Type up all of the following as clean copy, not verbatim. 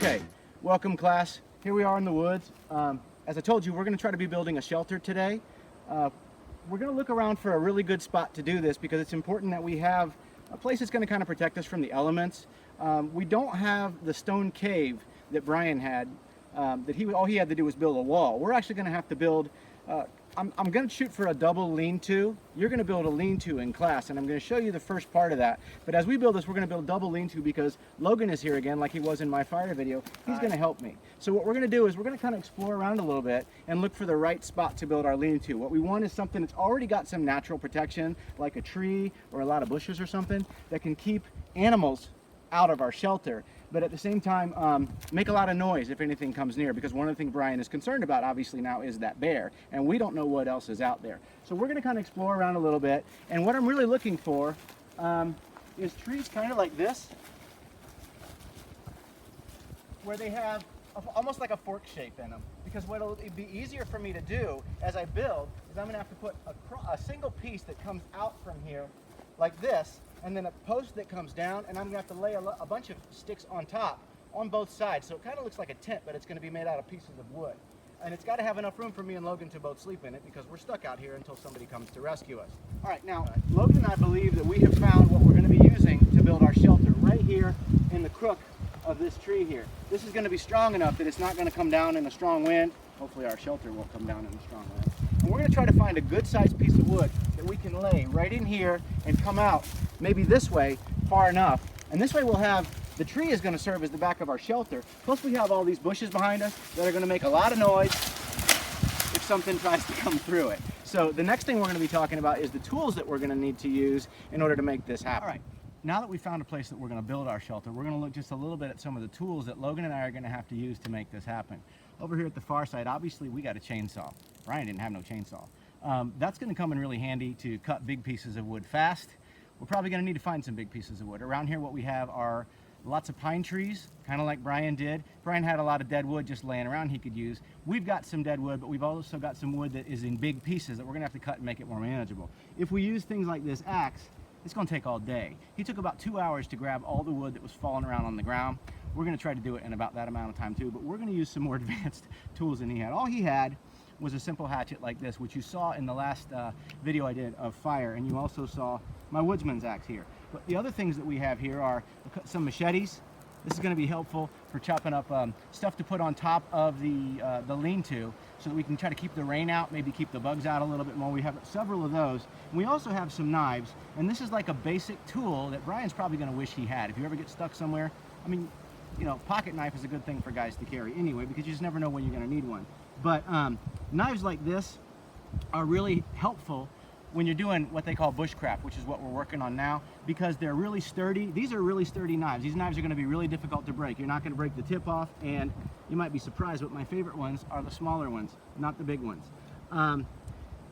Okay, welcome class. Here we are in the woods. As I told you, we're going to try to be building a shelter today. We're going to look around for a really good spot to do this because it's important that we have a place that's going to kind of protect us from the elements. We don't have the stone cave that Brian had, all he had to do was build a wall. We're actually going to have to build, I'm going to shoot for a double lean-to. You're going to build a lean-to in class, and I'm going to show you the first part of that. But as we build this, we're going to build double lean-to because Logan is here again, like he was in my fire video. He's going to help me. So what we're going to do is we're going to kind of explore around a little bit and look for the right spot to build our lean-to. What we want is something that's already got some natural protection, like a tree or a lot of bushes or something, that can keep animals out of our shelter, but at the same time make a lot of noise if anything comes near, because one of the things Brian is concerned about obviously now is that bear, and we don't know what else is out there. So we're going to kind of explore around a little bit, and what I'm really looking for is trees kind of like this, where they have almost like a fork shape in them, because what it'll be easier for me to do as I build is I'm going to have to put a single piece that comes out from here like this, and then a post that comes down, and I'm going to have to lay a bunch of sticks on top on both sides. So it kind of looks like a tent, but it's going to be made out of pieces of wood. And it's got to have enough room for me and Logan to both sleep in it, because we're stuck out here until somebody comes to rescue us. All right, now Logan and I believe that we have found what we're going to be using to build our shelter right here in the crook of this tree here. This is going to be strong enough that it's not going to come down in a strong wind. Hopefully our shelter won't come down in a strong wind. And we're going to try to find a good sized piece of wood that we can lay right in here and come out maybe this way far enough. And this way we'll have, the tree is going to serve as the back of our shelter. Plus we have all these bushes behind us that are going to make a lot of noise if something tries to come through it. So the next thing we're going to be talking about is the tools that we're going to need to use in order to make this happen. All right. Now that we found a place that we're going to build our shelter, we're going to look just a little bit at some of the tools that Logan and I are going to have to use to make this happen. Over here at the far side, obviously we got a chainsaw. Brian didn't have no chainsaw. That's going to come in really handy to cut big pieces of wood fast. We're probably going to need to find some big pieces of wood. Around here what we have are lots of pine trees, kind of like Brian did. Brian had a lot of dead wood just laying around he could use. We've got some dead wood, but we've also got some wood that is in big pieces that we're going to have to cut and make it more manageable. If we use things like this axe, it's going to take all day. He took about 2 hours to grab all the wood that was falling around on the ground. We're going to try to do it in about that amount of time too, but we're going to use some more advanced tools than he had. All he had was a simple hatchet like this, which you saw in the last video I did of fire, and you also saw my woodsman's axe here. But the other things that we have here are some machetes. This is going to be helpful for chopping up stuff to put on top of the lean-to, so that we can try to keep the rain out, maybe keep the bugs out a little bit more. We have several of those. And we also have some knives, and this is like a basic tool that Brian's probably going to wish he had. If you ever get stuck somewhere, I mean, you know, pocket knife is a good thing for guys to carry anyway, because you just never know when you're going to need one. But knives like this are really helpful when you're doing what they call bushcraft, which is what we're working on now, because they're really sturdy. These are really sturdy knives. These knives are going to be really difficult to break. You're not going to break the tip off, and you might be surprised, but my favorite ones are the smaller ones, not the big ones.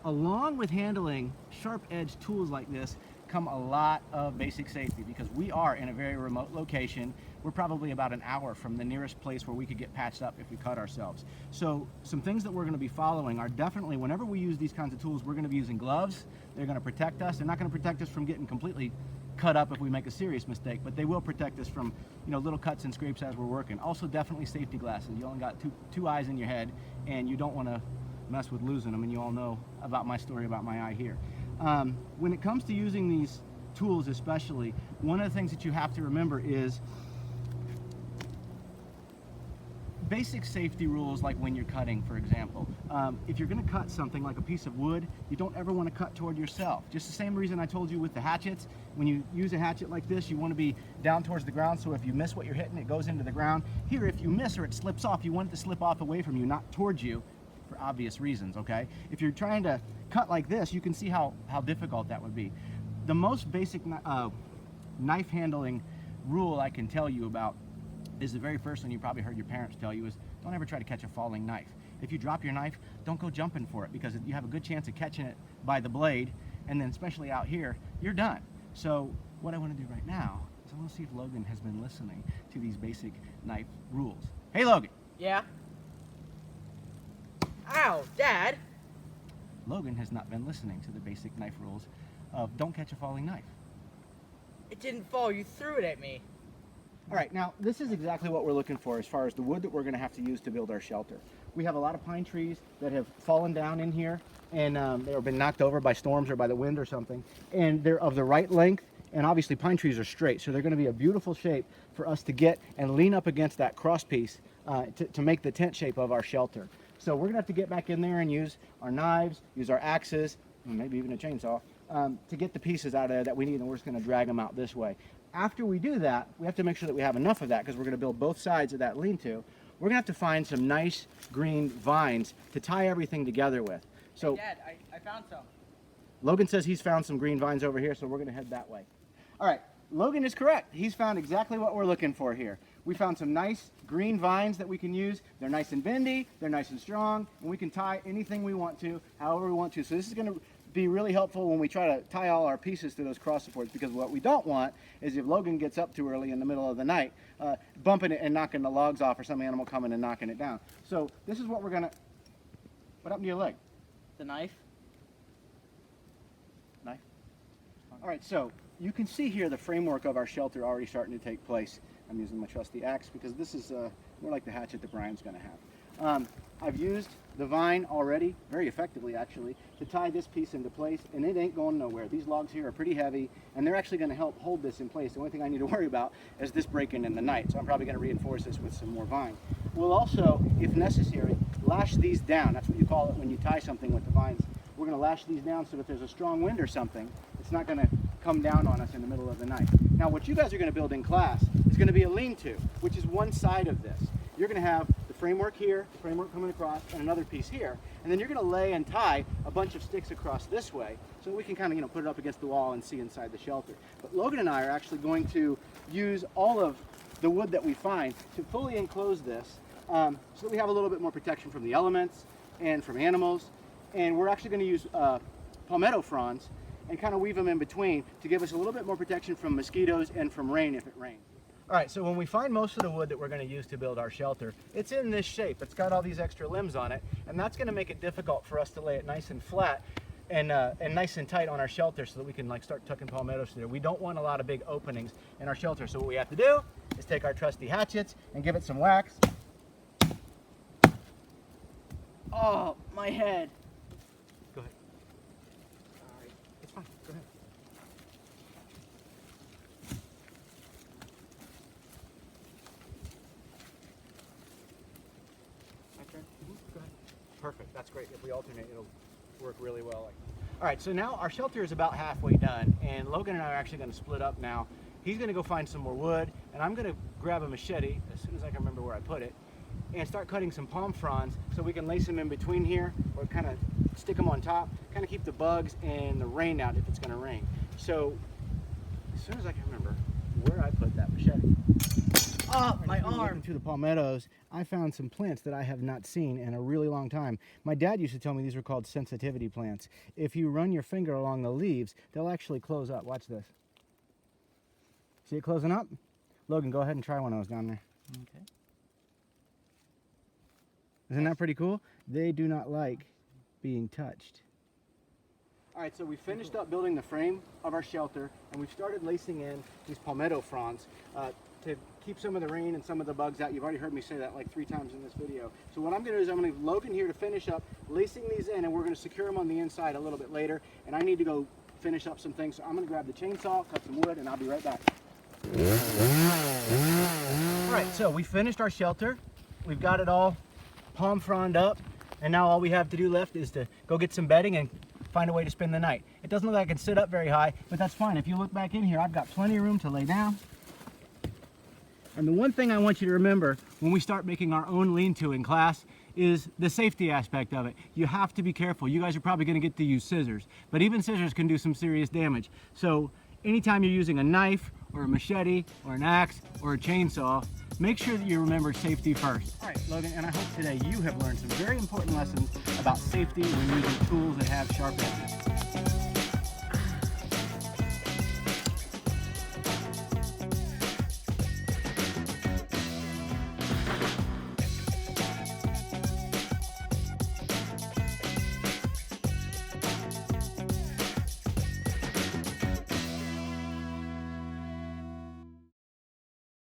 Along with handling sharp-edged tools like this come a lot of basic safety, because we are in a very remote location. We're probably about an hour from the nearest place where we could get patched up if we cut ourselves. So some things that we're going to be following are definitely, whenever we use these kinds of tools, we're going to be using gloves. They're going to protect us. They're not going to protect us from getting completely cut up if we make a serious mistake, but they will protect us from, you know, little cuts and scrapes as we're working. Also definitely safety glasses. You only got two eyes in your head, and you don't want to mess with losing them, and you all know about my story about my eye here. When it comes to using these tools especially, one of the things that you have to remember is basic safety rules, like when you're cutting, for example. If you're going to cut something like a piece of wood, you don't ever want to cut toward yourself. Just the same reason I told you with the hatchets. When you use a hatchet like this, you want to be down towards the ground, so if you miss what you're hitting, it goes into the ground. Here, if you miss or it slips off, you want it to slip off away from you, not towards you, for obvious reasons, okay? If you're trying to cut like this, you can see how difficult that would be. The most basic knife handling rule I can tell you about is the very first one you probably heard your parents tell you, is don't ever try to catch a falling knife. If you drop your knife, don't go jumping for it, because you have a good chance of catching it by the blade, and then especially out here, you're done. So what I want to do right now is I want to see if Logan has been listening to these basic knife rules. Hey Logan! Yeah? Ow, Dad! Logan has not been listening to the basic knife rules of don't catch a falling knife. It didn't fall, you threw it at me. All right, now this is exactly what we're looking for as far as the wood that we're going to have to use to build our shelter. We have a lot of pine trees that have fallen down in here, and they've been knocked over by storms or by the wind or something, and they're of the right length, and obviously pine trees are straight, so they're going to be a beautiful shape for us to get and lean up against that cross piece to make the tent shape of our shelter. So we're going to have to get back in there and use our knives, use our axes, maybe even a chainsaw, to get the pieces out of there that we need, and we're just going to drag them out this way. After we do that, we have to make sure that we have enough of that because we're going to build both sides of that lean-to. We're going to have to find some nice green vines to tie everything together with. So, Dad, I found some. Logan says he's found some green vines over here, so we're going to head that way. All right, Logan is correct. He's found exactly what we're looking for here. We found some nice green vines that we can use. They're nice and bendy, they're nice and strong, and we can tie anything we want to, however we want to. So this is going to be really helpful when we try to tie all our pieces to those cross supports, because what we don't want is if Logan gets up too early in the middle of the night, bumping it and knocking the logs off, or some animal coming and knocking it down. So this is what we're going to... What happened to your leg? The knife. Knife? All right, so you can see here the framework of our shelter already starting to take place. I'm using my trusty axe because this is more like the hatchet that Brian's going to have. I've used the vine already, very effectively actually, to tie this piece into place, and it ain't going nowhere. These logs here are pretty heavy, and they're actually going to help hold this in place. The only thing I need to worry about is this breaking in the night, so I'm probably going to reinforce this with some more vine. We'll also, if necessary, lash these down. That's what you call it when you tie something with the vines. We're going to lash these down so that if there's a strong wind or something, it's not going to come down on us in the middle of the night. Now, what you guys are going to build in class is going to be a lean-to, which is one side of this. You're going to have the framework here, the framework coming across, and another piece here. And then you're going to lay and tie a bunch of sticks across this way so that we can kind of, put it up against the wall and see inside the shelter. But Logan and I are actually going to use all of the wood that we find to fully enclose this so that we have a little bit more protection from the elements and from animals. And we're actually going to use palmetto fronds and kind of weave them in between to give us a little bit more protection from mosquitoes and from rain if it rains. All right, so when we find most of the wood that we're going to use to build our shelter, it's in this shape. It's got all these extra limbs on it, and that's going to make it difficult for us to lay it nice and flat and nice and tight on our shelter so that we can start tucking palmettos through there. We don't want a lot of big openings in our shelter, so what we have to do is take our trusty hatchets and give it some whacks. Oh, my head. Go ahead. Sorry. It's fine. Go ahead. My turn? Go ahead. Perfect. That's great. If we alternate, it'll work really well. All right, so now our shelter is about halfway done, and Logan and I are actually going to split up now. He's going to go find some more wood, and I'm going to grab a machete as soon as I can remember where I put it, and start cutting some palm fronds so we can lace them in between here, or kind of stick them on top, kind of keep the bugs and the rain out if it's going to rain. So as soon as I can remember where I put that machete. Oh, my arm. To the palmettos, I found some plants that I have not seen in a really long time. My dad used to tell me these were called sensitivity plants. If you run your finger along the leaves, they'll actually close up. Watch this. See it closing up? Logan, go ahead and try one of those down there. Okay. Isn't that pretty cool? They do not like being touched. All right, so we finished up building the frame of our shelter, and we've started lacing in these palmetto fronds to keep some of the rain and some of the bugs out. You've already heard me say that like 3 times in this video. So what I'm going to do is I'm going to leave Logan here to finish up lacing these in, and we're going to secure them on the inside a little bit later. And I need to go finish up some things, so I'm going to grab the chainsaw, cut some wood, and I'll be right back. All right, so we finished our shelter. We've got it all palm frond up, and now all we have to do left is to go get some bedding and find a way to spend the night. It doesn't look like I can sit up very high, but that's fine. If you look back in here, I've got plenty of room to lay down. And the one thing I want you to remember when we start making our own lean-to in class is the safety aspect of it. You have to be careful. You guys are probably going to get to use scissors, but even scissors can do some serious damage. So anytime you're using a knife or a machete or an axe or a chainsaw, make sure that you remember safety first. All right, Logan, and I hope today you have learned some very important lessons about safety when using tools that have sharp edges.